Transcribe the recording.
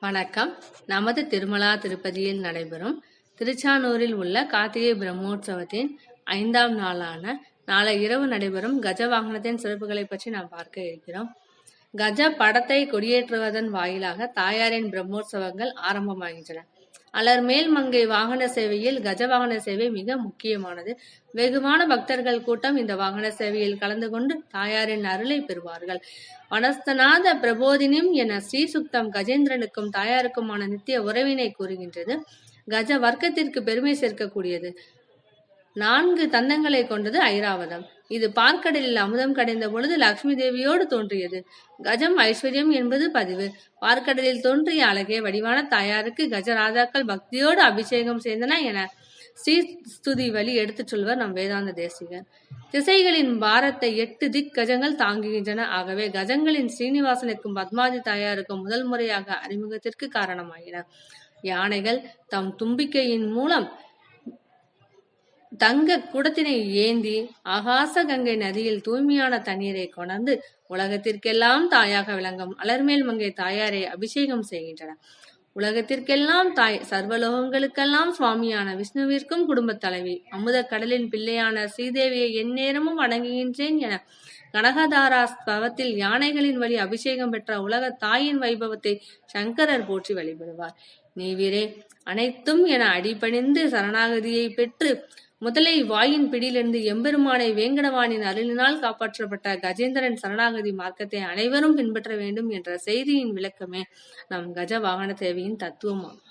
வணக்கம். நமது திருமலா திருப்பதியில் நடைபெறும் திருச்சானூரில் உள்ள கார்த்திகை பிரம்மோற்சவத்தின் 5ஆம் நாளான நாளை இரவு நடைபெறும் கஜ வாகனத்தின் சிறப்புகளை பற்றி நாம் பார்க்க இருக்கிறோம். கஜ படத்தை கொடியேற்றுவதன் வாயிலாக தாயாரின் பிரம்மோற்சவங்கள் ஆரம்பமாகின்றன. அலர்மேல் மங்கை வாகன சேவையில் கஜ வாகன சேவை மிக முக்கியமானது. வெகுவான பக்தர்கள் கூட்டம் இந்த வாகன சேவையில் கலந்து கொண்டு தாயாரின் அருளை பெறுவார்கள். வனஸ்தநாத பிரபோதினிம் என ஸ்ரீசுக்தம் கஜேந்திரனுக்கும் தாயாருக்குமான நித்திய உறவினை கூறுகின்றது. கஜ வர்க்கத்திற்கு பெருமை சேர்க்கக்கூடியது. 4 தந்தங்களை கொண்டது ஐராவதம். இது பார்க்கடலில் அமுதம் கடைந்த பொழுது லட்சுமி தேவியோடு தோன்றியது. கஜம் ஐஸ்வர்யம் என்பது பதிவு. பார்க்கடலில் தோன்றிய அழகே வடிவான தாயாருக்கு கஜராஜாக்கள் பக்தியோடு அபிஷேகம் செய்தன என ஸ்ரீ ஸ்துதி வழி எடுத்துச் சொல்வர் நம் வேதாந்த தேசிகர். திசைகளின் பாரத்தை 8 திக் கஜங்கள் தாங்குகின்றன. ஆகவே கஜங்களின் ஸ்ரீனிவாசனுக்கும் பத்மாதி தாயாருக்கும் முதல் முறையாக அறிமுகத்திற்கு காரணமாகின. யானைகள் தம் தும்பிக்கையின் மூலம் தங்க குடத்தினை ஏந்தி ஆகாச கங்கை நதியில் தூய்மையான தண்ணீரை கொணர்ந்து உலகத்திற்கெல்லாம் தாயாக விளங்கும் அலர்மேல் மங்கை தாயாரை அபிஷேகம் செய்கின்றன. உலகத்திற்கெல்லாம் தாய், சர்வலோகங்களுக்கெல்லாம் சுவாமியான விஷ்ணுவிற்கும் குடும்ப தலைவி, அமுத கடலின் பிள்ளையான ஸ்ரீதேவியை எந்நேரமும் வணங்குகின்றேன் என கனகதாரா ஸ்தவத்தில் யானைகளின் வழி அபிஷேகம் பெற்ற உலக தாயின் வைபவத்தை சங்கரர் போற்றி வழிபடுவார். நீவிரே அனைத்தும் என அடிபணிந்து சரணாகதியை பெற்று முதலை வாயின் பிடியிலிருந்து எம்பெருமானை வேங்கடவானின் அருளினால் காப்பாற்றப்பட்ட கஜேந்திரன் சரணாகதி மார்க்கத்தை அனைவரும் பின்பற்ற வேண்டும் என்ற செய்தியின் விளக்கமே நம் கஜ வாகன சேவையின் தத்துவமாகும்.